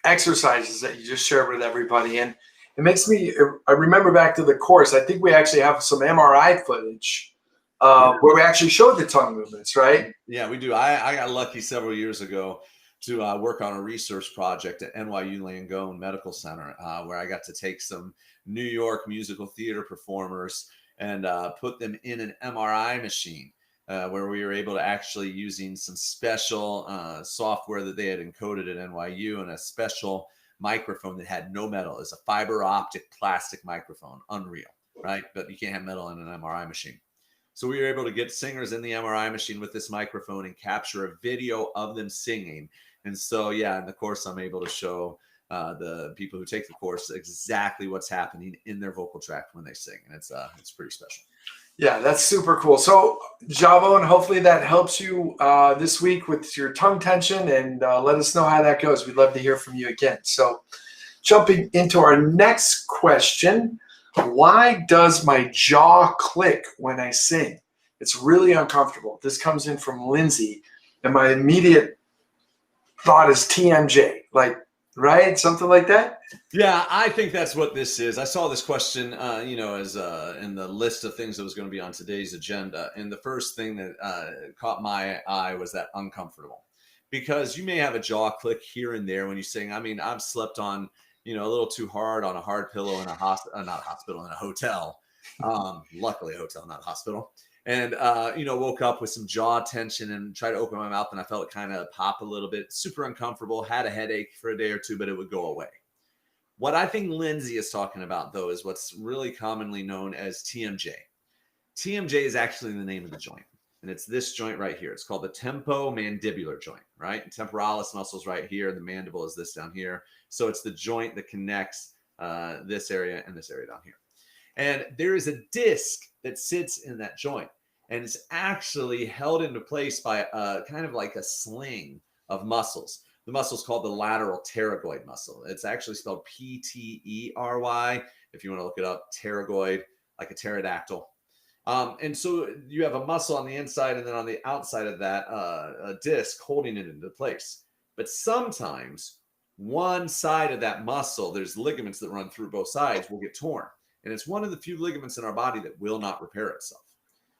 exercises that you just shared with everybody. And it makes me, I remember back to the course, I think we actually have some MRI footage where we actually showed the tongue movements, right? Yeah, we do. I got lucky several years ago to work on a research project at NYU Langone Medical Center where I got to take some New York musical theater performers and put them in an MRI machine where we were able to actually using some special software that they had encoded at NYU and a special microphone that had no metal. It's a fiber optic plastic microphone. Unreal. right? But you can't have metal in an MRI machine. So we were able to get singers in the MRI machine with this microphone and capture a video of them singing. And so, yeah, in the course, I'm able to show the people who take the course exactly what's happening in their vocal tract when they sing, and it's pretty special. Yeah, that's super cool. So, Javo, and hopefully that helps you this week with your tongue tension, and let us know how that goes. We'd love to hear from you again. So, jumping into our next question, why does my jaw click when I sing? It's really uncomfortable. This comes in from Lindsay, and my immediate thought is TMJ, like, right? Something like that? Yeah, I think that's what this is. I saw this question, as in the list of things that was going to be on today's agenda, and the first thing that caught my eye was that uncomfortable, because you may have a jaw click here and there when you sing. I mean, I've slept on, a little too hard on a hard pillow in a not a hospital, in a hotel. Luckily, a hotel, not a hospital. And woke up with some jaw tension and tried to open my mouth, and I felt it kind of pop a little bit. Super uncomfortable. Had a headache for a day or two, but it would go away. What I think Lindsay is talking about, though, is what's really commonly known as TMJ. TMJ is actually the name of the joint, and it's this joint right here. It's called the temporomandibular joint, right? And temporalis muscle's right here. The mandible is this down here. So it's the joint that connects this area and this area down here. And there is a disc that sits in that joint, and it's actually held into place by kind of like a sling of muscles. The muscle is called the lateral pterygoid muscle. It's actually spelled Ptery. If you want to look it up, pterygoid, like a pterodactyl. And so you have a muscle on the inside, and then on the outside of that, a disc holding it into place. But sometimes one side of that muscle, there's ligaments that run through both sides, will get torn. And it's one of the few ligaments in our body that will not repair itself.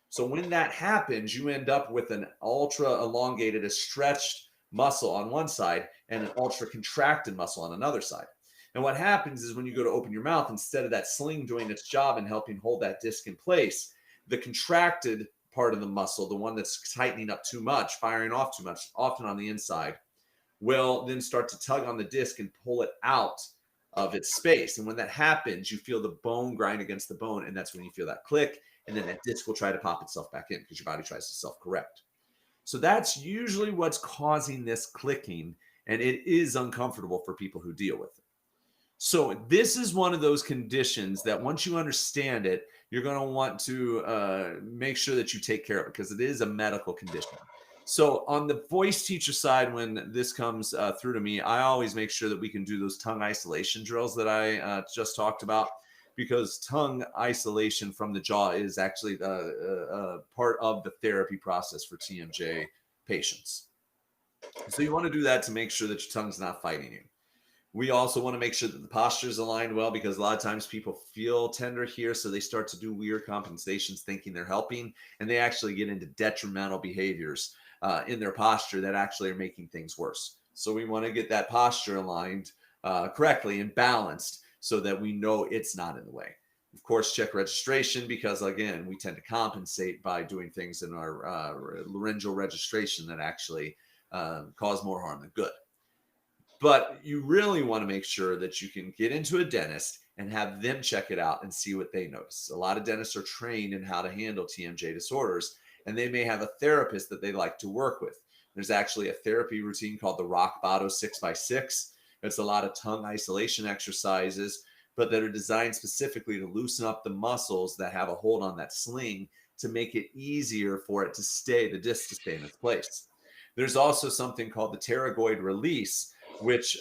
So when that happens, you end up with an ultra elongated, a stretched muscle on one side and an ultra contracted muscle on another side. And what happens is when you go to open your mouth, instead of that sling doing its job and helping hold that disc in place, the contracted part of the muscle, the one that's tightening up too much, firing off too much, often on the inside, will then start to tug on the disc and pull it out of its space. And when that happens, you feel the bone grind against the bone, and that's when you feel that click, and then that disc will try to pop itself back in because your body tries to self-correct. So that's usually what's causing this clicking, and it is uncomfortable for people who deal with it. So this is one of those conditions that once you understand it, you're going to want to make sure that you take care of it, because it is a medical condition. So on the voice teacher side, when this comes through to me, I always make sure that we can do those tongue isolation drills that I just talked about, because tongue isolation from the jaw is actually part of the therapy process for TMJ patients. So you want to do that to make sure that your tongue's not fighting you. We also want to make sure that the posture is aligned well, because a lot of times people feel tender here, so they start to do weird compensations thinking they're helping, and they actually get into detrimental behaviors in their posture that actually are making things worse. So we want to get that posture aligned correctly and balanced so that we know it's not in the way. Of course, check registration, because again, we tend to compensate by doing things in our laryngeal registration that actually cause more harm than good. But you really want to make sure that you can get into a dentist and have them check it out and see what they notice. A lot of dentists are trained in how to handle TMJ disorders, and they may have a therapist that they like to work with. There's actually a therapy routine called the Rock Botto 6x6. It's a lot of tongue isolation exercises, but that are designed specifically to loosen up the muscles that have a hold on that sling to make it easier for it to stay, the disc to stay in its place. There's also something called the pterygoid release, which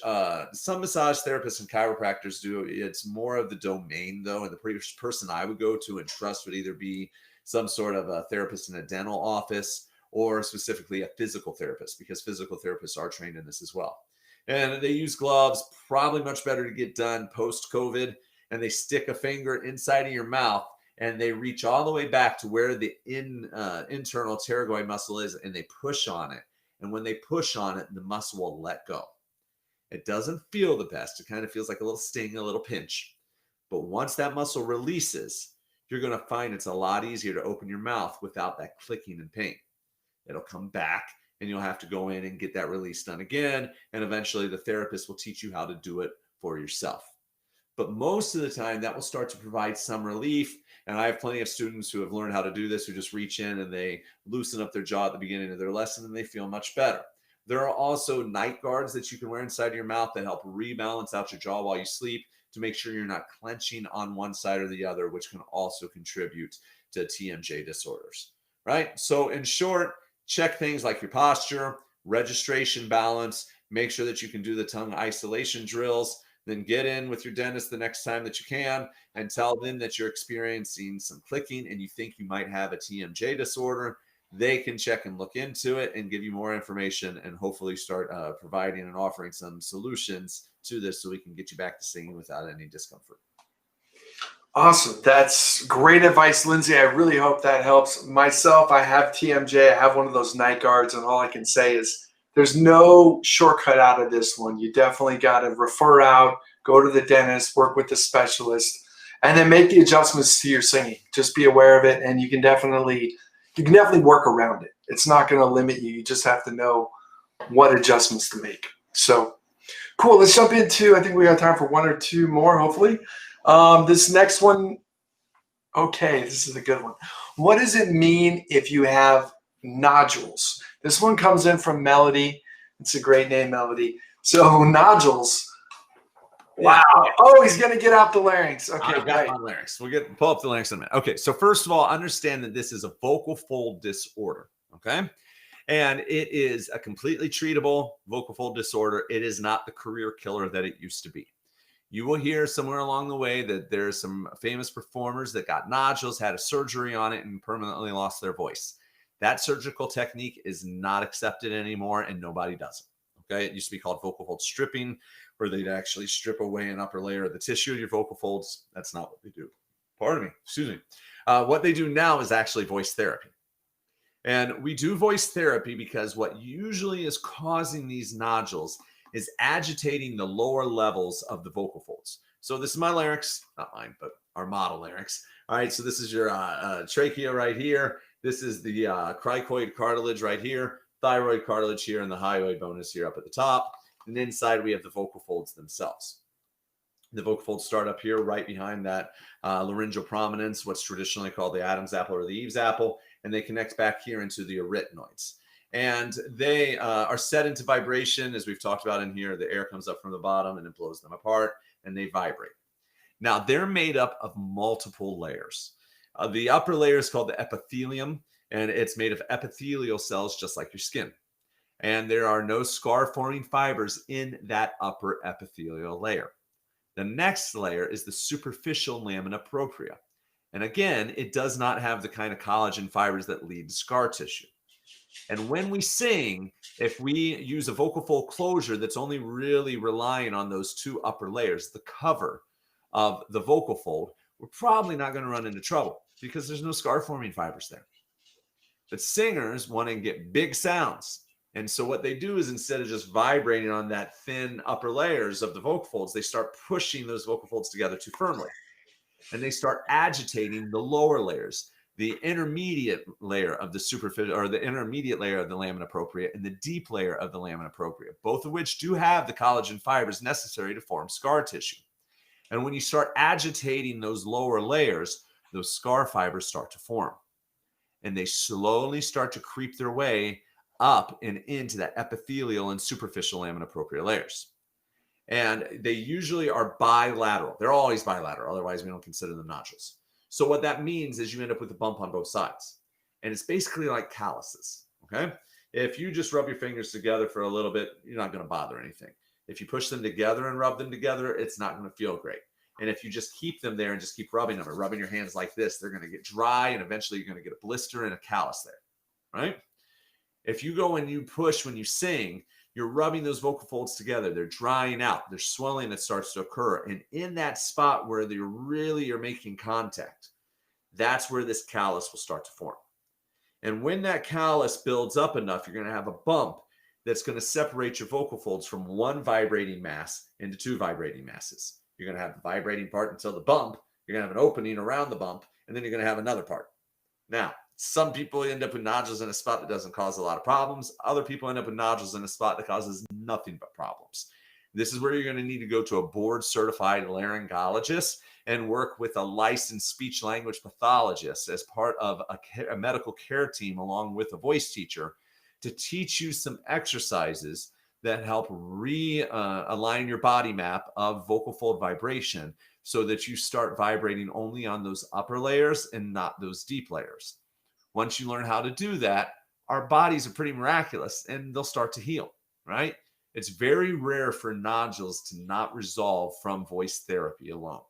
some massage therapists and chiropractors do. It's more of the domain, though, and the person I would go to and trust would either be some sort of a therapist in a dental office or specifically a physical therapist, because physical therapists are trained in this as well. And they use gloves, probably much better to get done post-COVID, and they stick a finger inside of your mouth and they reach all the way back to where the internal pterygoid muscle is, and they push on it. And when they push on it, the muscle will let go. It doesn't feel the best. It kind of feels like a little sting, a little pinch. But once that muscle releases, you're going to find it's a lot easier to open your mouth without that clicking and pain. It'll come back, and you'll have to go in and get that release done again. And eventually the therapist will teach you how to do it for yourself. But most of the time, that will start to provide some relief. And I have plenty of students who have learned how to do this, who just reach in and they loosen up their jaw at the beginning of their lesson and they feel much better. There are also night guards that you can wear inside of your mouth that help rebalance out your jaw while you sleep to make sure you're not clenching on one side or the other, which can also contribute to TMJ disorders, right? So in short, check things like your posture, registration balance, make sure that you can do the tongue isolation drills, then get in with your dentist the next time that you can and tell them that you're experiencing some clicking and you think you might have a TMJ disorder. They can check and look into it and give you more information and hopefully start providing and offering some solutions to this so we can get you back to singing without any discomfort. Awesome. That's great advice, Lindsay. I really hope that helps. Myself, I have TMJ. I have one of those night guards, and all I can say is there's no shortcut out of this one. You definitely got to refer out, go to the dentist, work with the specialist, and then make the adjustments to your singing. Just be aware of it, and you can definitely work around it. It's not going to limit you. You just have to know what adjustments to make. So cool. Let's jump into, I think we got time for one or two more, hopefully. This next one, okay, this is a good one. What does it mean if you have nodules? This one comes in from Melody. It's a great name, Melody. So nodules. Wow. Yeah. Oh, he's going to get out the larynx. Okay, I've got great. my larynx. We'll pull up the larynx in a minute. Okay, so first of all, understand that this is a vocal fold disorder, okay? And it is a completely treatable vocal fold disorder. It is not the career killer that it used to be. You will hear somewhere along the way that there's some famous performers that got nodules, had a surgery on it, and permanently lost their voice. That surgical technique is not accepted anymore, and nobody does it. Okay, it used to be called vocal fold stripping, where they'd actually strip away an upper layer of the tissue of your vocal folds. That's not what they do. Pardon me, excuse me. What they do now is actually voice therapy. And we do voice therapy because what usually is causing these nodules is agitating the lower levels of the vocal folds. So this is my larynx, not mine, but our model larynx. All right, so this is your trachea right here. This is the cricoid cartilage right here, thyroid cartilage here, and the hyoid bone is here up at the top. And inside we have the vocal folds themselves. The vocal folds start up here right behind that laryngeal prominence, what's traditionally called the Adam's apple or the Eve's apple, and they connect back here into the arytenoids. And they are set into vibration, as we've talked about in here. The air comes up from the bottom and it blows them apart, and they vibrate. Now, they're made up of multiple layers. The upper layer is called the epithelium, and it's made of epithelial cells just like your skin. And there are no scar-forming fibers in that upper epithelial layer. The next layer is the superficial lamina propria. And again, it does not have the kind of collagen fibers that lead to scar tissue. And when we sing, if we use a vocal fold closure that's only really relying on those two upper layers, the cover of the vocal fold, we're probably not going to run into trouble because there's no scar-forming fibers there. But singers want to get big sounds. And so what they do is instead of just vibrating on that thin upper layers of the vocal folds, they start pushing those vocal folds together too firmly. And they start agitating the lower layers, the intermediate layer of the superficial, or the intermediate layer of the lamina propria, and the deep layer of the lamina propria, both of which do have the collagen fibers necessary to form scar tissue. And when you start agitating those lower layers, those scar fibers start to form. And they slowly start to creep their way up and into that epithelial and superficial lamina propria layers. And they usually are bilateral. They're always bilateral. Otherwise, we don't consider them nodules. So what that means is you end up with a bump on both sides. And it's basically like calluses, okay? If you just rub your fingers together for a little bit, you're not going to bother anything. If you push them together and rub them together, it's not going to feel great. And if you just keep them there and just keep rubbing them or rubbing your hands like this, they're going to get dry and eventually you're going to get a blister and a callus there, right? If you go and you push when you sing, you're rubbing those vocal folds together. They're drying out. There's swelling that starts to occur. And in that spot where you're making contact, that's where this callus will start to form. And when that callus builds up enough, you're going to have a bump that's going to separate your vocal folds from one vibrating mass into two vibrating masses. You're going to have the vibrating part until the bump. You're going to have an opening around the bump, and then you're going to have another part. Now, some people end up with nodules in a spot that doesn't cause a lot of problems. Other people end up with nodules in a spot that causes nothing but problems. This is where you're going to need to go to a board certified laryngologist and work with a licensed speech language pathologist as part of a medical care team, along with a voice teacher, to teach you some exercises that help align your body map of vocal fold vibration so that you start vibrating only on those upper layers and not those deep layers. Once you learn how to do that, our bodies are pretty miraculous and they'll start to heal, right? It's very rare for nodules to not resolve from voice therapy alone,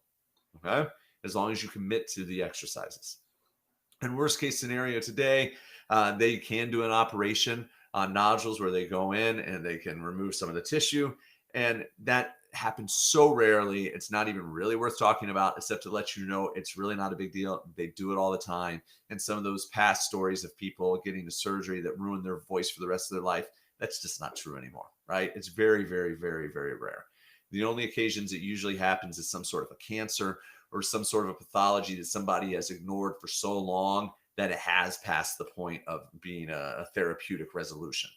okay? As long as you commit to the exercises. And worst case scenario today, they can do an operation on nodules where they go in and they can remove some of the tissue. And that happens so rarely, it's not even really worth talking about, except to let you know it's really not a big deal. They do it all the time. And some of those past stories of people getting the surgery that ruined their voice for the rest of their life, that's just not true anymore, right? It's very, very, very, very rare. The only occasions it usually happens is some sort of a cancer or some sort of a pathology that somebody has ignored for so long that it has passed the point of being a therapeutic resolution.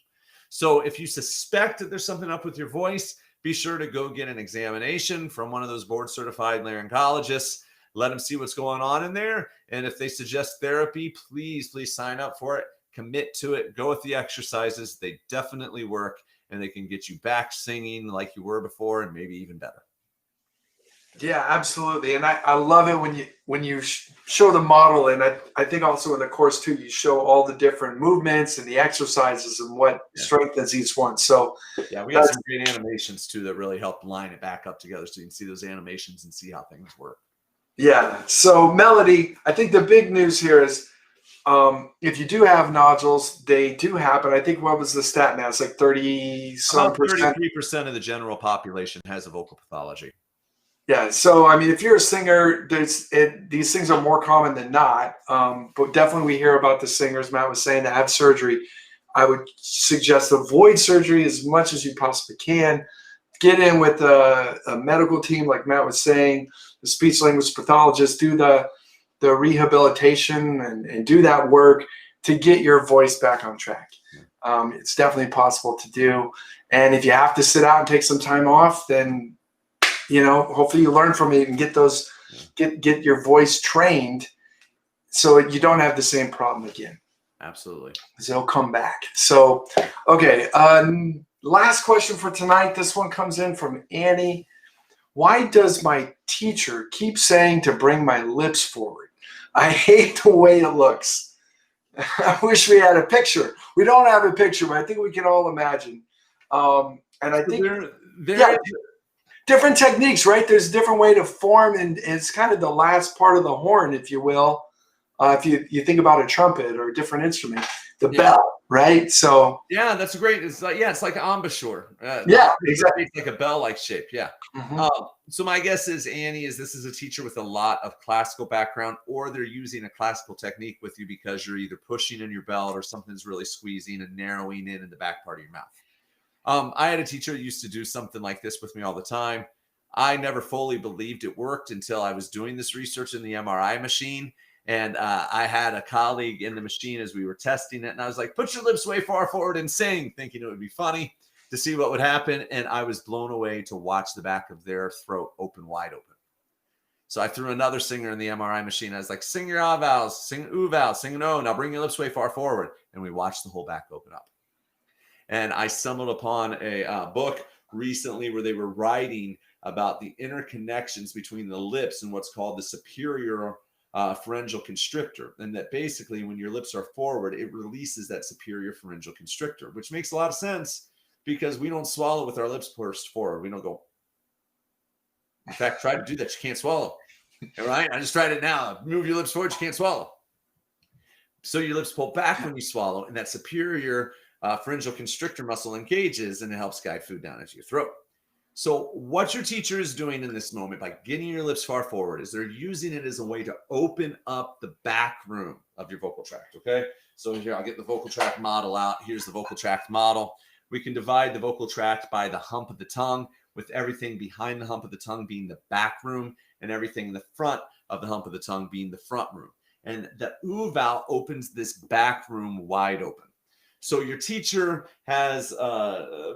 So if you suspect that there's something up with your voice, be sure to go get an examination from one of those board certified laryngologists. Let them see what's going on in there. And if they suggest therapy, please sign up for it. Commit to it. Go with the exercises. They definitely work, and they can get you back singing like you were before and maybe even better. Yeah, absolutely. And I love it when you show the model. And I think also in the course too, you show all the different movements and the exercises and what strengthens each one. So yeah, we have some great animations too that really help line it back up together so you can see those animations and see how things work. Yeah. So Melody, I think the big news here is if you do have nodules, they do happen. I think what was the stat now? It's like 30-some percent. 33% of the general population has a vocal pathology. Yeah, so I mean, if you're a singer, these things are more common than not. But definitely, we hear about the singers. Matt was saying to have surgery. I would suggest avoid surgery as much as you possibly can. Get in with a medical team, like Matt was saying, the speech language pathologist. Do the rehabilitation and do that work to get your voice back on track. It's definitely possible to do. And if you have to sit out and take some time off, then hopefully you learn from it and get your voice trained so you don't have the same problem again. Absolutely. Because it'll come back. So, okay. Last question for tonight. This one comes in from Annie. Why does my teacher keep saying to bring my lips forward? I hate the way it looks. I wish we had a picture. We don't have a picture, but I think we can all imagine. And I think different techniques, right? There's a different way to form, and it's kind of the last part of the horn, if you will. If you think about a trumpet or a different instrument, the bell, right? So that's great. It's like it's like an embouchure. Exactly. It's like a bell-like shape. Yeah. Mm-hmm. So my guess is Annie this is a teacher with a lot of classical background, or they're using a classical technique with you because you're either pushing in your belt or something's really squeezing and narrowing in the back part of your mouth. I had a teacher that used to do something like this with me all the time. I never fully believed it worked until I was doing this research in the MRI machine. And I had a colleague in the machine as we were testing it. And I was like, put your lips way far forward and sing, thinking it would be funny to see what would happen. And I was blown away to watch the back of their throat open wide open. So I threw another singer in the MRI machine. I was like, sing your ah vowels, sing ooh vowels, sing an o. Now bring your lips way far forward. And we watched the whole back open up. And I stumbled upon a book recently where they were writing about the interconnections between the lips and what's called the superior pharyngeal constrictor. And that basically when your lips are forward, it releases that superior pharyngeal constrictor, which makes a lot of sense because we don't swallow with our lips pursed forward. We don't go. In fact, try to do that. You can't swallow. All right. I just tried it now. Move your lips forward. You can't swallow. So your lips pull back when you swallow, and that superior pharyngeal constrictor muscle engages, and it helps guide food down into your throat. So what your teacher is doing in this moment by getting your lips far forward is they're using it as a way to open up the back room of your vocal tract, okay? So here, I'll get the vocal tract model out. Here's the vocal tract model. We can divide the vocal tract by the hump of the tongue, with everything behind the hump of the tongue being the back room and everything in the front of the hump of the tongue being the front room. And the oo vowel opens this back room wide open. So your teacher has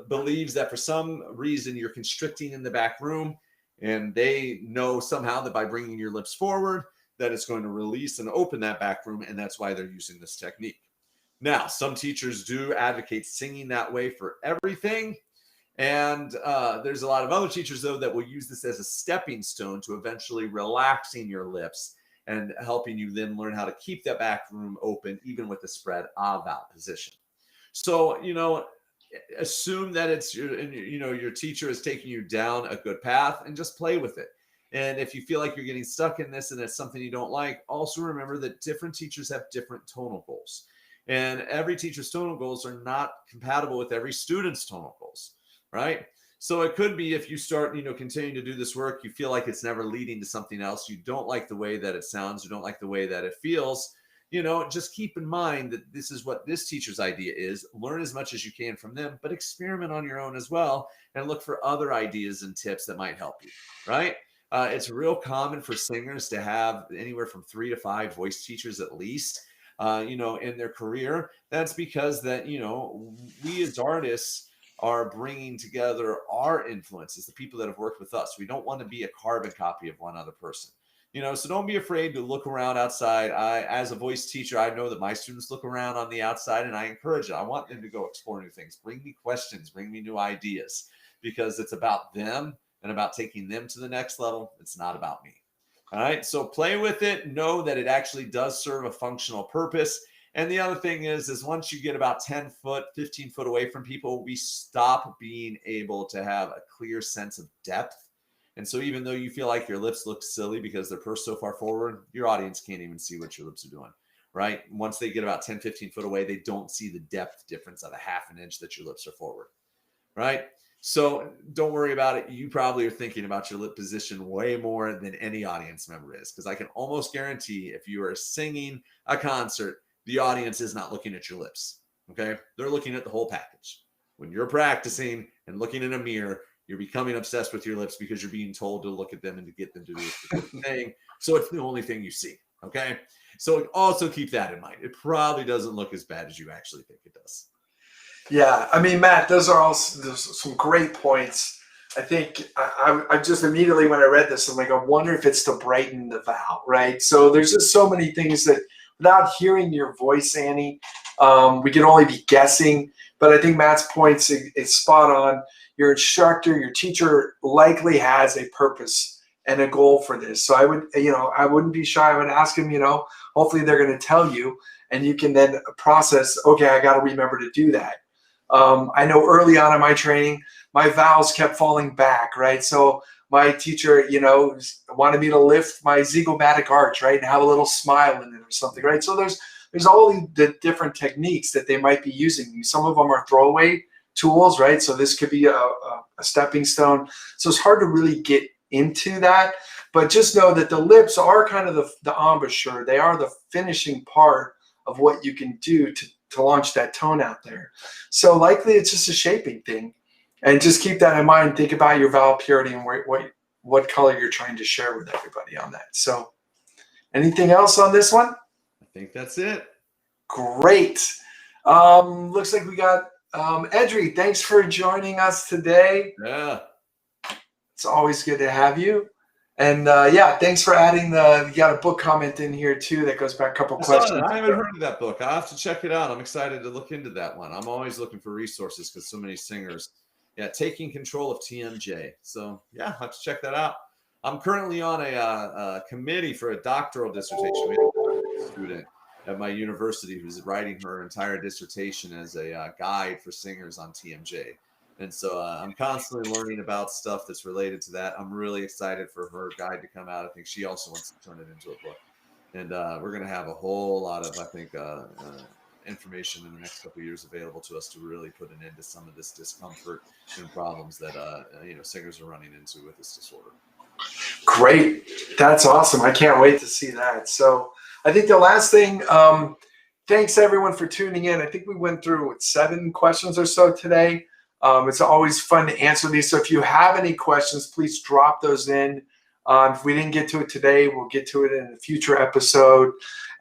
believes that for some reason you're constricting in the back room, and they know somehow that by bringing your lips forward, that it's going to release and open that back room, and that's why they're using this technique. Now, some teachers do advocate singing that way for everything. And there's a lot of other teachers, though, that will use this as a stepping stone to eventually relaxing your lips and helping you then learn how to keep that back room open, even with the spread valve position. So, assume that it's your teacher is taking you down a good path, and just play with it. And if you feel like you're getting stuck in this and it's something you don't like, also remember that different teachers have different tonal goals. And every teacher's tonal goals are not compatible with every student's tonal goals. Right? So it could be if you start, continuing to do this work, you feel like it's never leading to something else. You don't like the way that it sounds. You don't like the way that it feels. Just keep in mind that this is what this teacher's idea is. Learn as much as you can from them, but experiment on your own as well and look for other ideas and tips that might help you. Right? It's real common for singers to have anywhere from 3 to 5 voice teachers at least, in their career. That's because that, we as artists are bringing together our influences, the people that have worked with us. We don't want to be a carbon copy of one other person, so don't be afraid to look around outside. As a voice teacher, I know that my students look around on the outside, and I encourage it. I want them to go explore new things. Bring me questions, bring me new ideas, because it's about them and about taking them to the next level. It's not about me. All right. So play with it. Know that it actually does serve a functional purpose. And the other thing is once you get about 10 foot, 15 foot away from people, we stop being able to have a clear sense of depth. And so even though you feel like your lips look silly because they're pursed so far forward, your audience can't even see what your lips are doing, right? Once they get about 10, 15 foot away, they don't see the depth difference of a half an inch that your lips are forward, right? So don't worry about it. You probably are thinking about your lip position way more than any audience member is, because I can almost guarantee if you are singing a concert, the audience is not looking at your lips, okay? They're looking at the whole package. When you're practicing and looking in a mirror, you're becoming obsessed with your lips because you're being told to look at them and to get them to do a specific thing. So it's the only thing you see, okay? So also keep that in mind. It probably doesn't look as bad as you actually think it does. Yeah, I mean, Matt, those are all some great points. I think I just immediately when I read this, I'm like, I wonder if it's to brighten the vowel, right? So there's just so many things that without hearing your voice, Annie, we can only be guessing. But I think Matt's points is spot on. Your instructor, your teacher likely has a purpose and a goal for this. So I wouldn't be shy. I would ask him, hopefully they're going to tell you, and you can then process, okay, I got to remember to do that. I know early on in my training, my vowels kept falling back, right? So my teacher, wanted me to lift my zygomatic arch, right, and have a little smile in it or something, right? So there's all the different techniques that they might be using. Some of them are throwaway tools, right? So this could be a stepping stone. So it's hard to really get into that, but just know that the lips are kind of the embouchure. They are the finishing part of what you can do to launch that tone out there. So likely it's just a shaping thing. And just keep that in mind. Think about your vowel purity and what color you're trying to share with everybody on that. So anything else on this one? I think that's it. Great. Looks like we got Edry. Thanks for joining us today. Yeah. It's always good to have you. And thanks for adding you got a book comment in here too that goes back a couple questions. I haven't heard of that book. I'll have to check it out. I'm excited to look into that one. I'm always looking for resources because so many singers. Yeah, Taking Control of TMJ. So yeah, I'll have to check that out. I'm currently on a committee for a doctoral dissertation. We have a student at my university who's writing her entire dissertation as a guide for singers on TMJ. And so I'm constantly learning about stuff that's related to that. I'm really excited for her guide to come out. I think she also wants to turn it into a book. And we're going to have a whole lot of, I think, information in the next couple of years available to us to really put an end to some of this discomfort and problems that singers are running into with this disorder. Great. That's awesome. I can't wait to see that. So I think the last thing, thanks everyone for tuning in. I think we went through 7 questions or so today. It's always fun to answer these. So if you have any questions, please drop those in. If we didn't get to it today, we'll get to it in a future episode.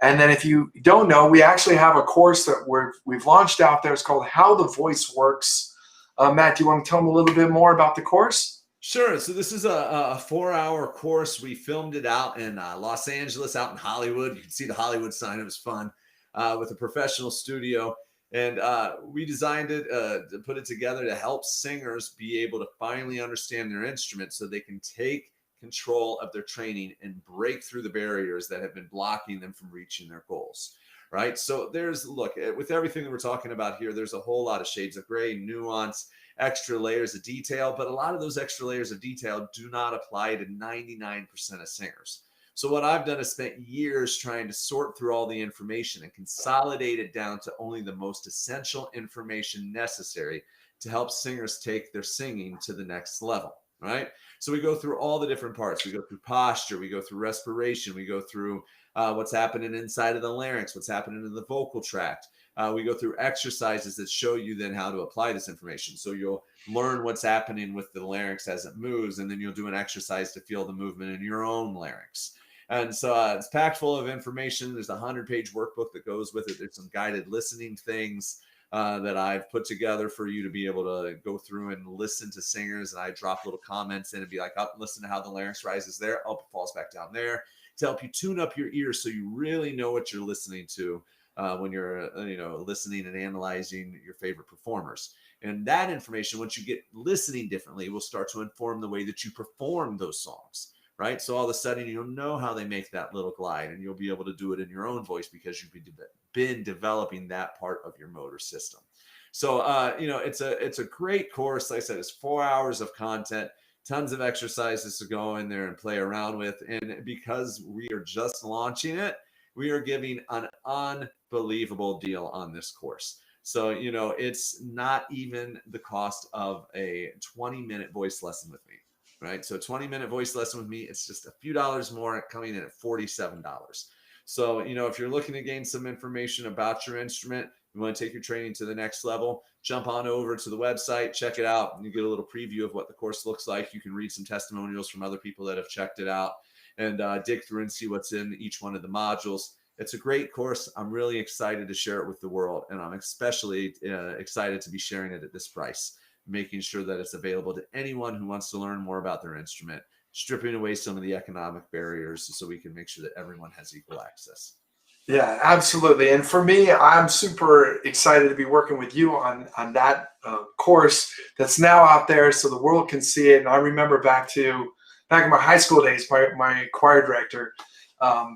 And then if you don't know, we actually have a course that we've launched out there. It's called How the Voice Works. Matt, do you want to tell them a little bit more about the course? Sure. So this is a 4-hour course. We filmed it out in Los Angeles, out in Hollywood. You can see the Hollywood sign. It was fun, with a professional studio. And we designed it to put it together to help singers be able to finally understand their instrument so they can take control of their training and break through the barriers that have been blocking them from reaching their goals. Right. So look, with everything that we're talking about here, there's a whole lot of shades of gray, nuance, extra layers of detail, but a lot of those extra layers of detail do not apply to 99% of singers. So what I've done is spent years trying to sort through all the information and consolidate it down to only the most essential information necessary to help singers take their singing to the next level, right? So we go through all the different parts. We go through posture, we go through respiration, we go through what's happening inside of the larynx, what's happening in the vocal tract. We go through exercises that show you then how to apply this information. So you'll learn what's happening with the larynx as it moves, and then you'll do an exercise to feel the movement in your own larynx. And so it's packed full of information. There's a 100-page workbook that goes with it. There's some guided listening things that I've put together for you to be able to go through and listen to singers. And I drop little comments in and be like, oh, listen to how the larynx rises there. Oh, it falls back down there, to help you tune up your ears so you really know what you're listening to when you're listening and analyzing your favorite performers. And that information, once you get listening differently, will start to inform the way that you perform those songs. Right. So all of a sudden, you'll know how they make that little glide, and you'll be able to do it in your own voice because you've been developing that part of your motor system. So, it's a great course. Like I said, it's 4 hours of content, tons of exercises to go in there and play around with. And because we are just launching it, we are giving an unbelievable deal on this course. So, it's not even the cost of a 20-minute voice lesson with me. Right. So 20-minute voice lesson with me, it's just a few dollars more, coming in at $47. So, if you're looking to gain some information about your instrument, you want to take your training to the next level, jump on over to the website, check it out, and you get a little preview of what the course looks like. You can read some testimonials from other people that have checked it out and dig through and see what's in each one of the modules. It's a great course. I'm really excited to share it with the world, and I'm especially excited to be sharing it at this price, making sure that it's available to anyone who wants to learn more about their instrument, stripping away some of the economic barriers so we can make sure that everyone has equal access. Yeah, absolutely. And for me, I'm super excited to be working with you on that course that's now out there so the world can see it. And I remember back in my high school days, my choir director,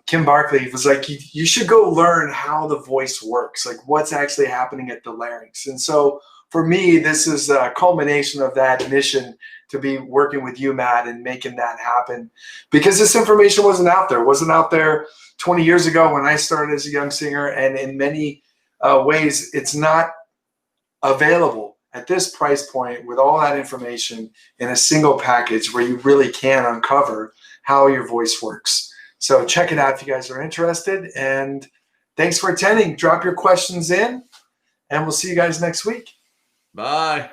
Kim Barkley, was like, you should go learn how the voice works, like what's actually happening at the larynx. And so for me, this is a culmination of that mission to be working with you, Matt, and making that happen, because this information wasn't out there. It wasn't out there 20 years ago when I started as a young singer, and in many ways, it's not available at this price point with all that information in a single package where you really can uncover how your voice works. So check it out if you guys are interested, and thanks for attending. Drop your questions in, and we'll see you guys next week. Bye.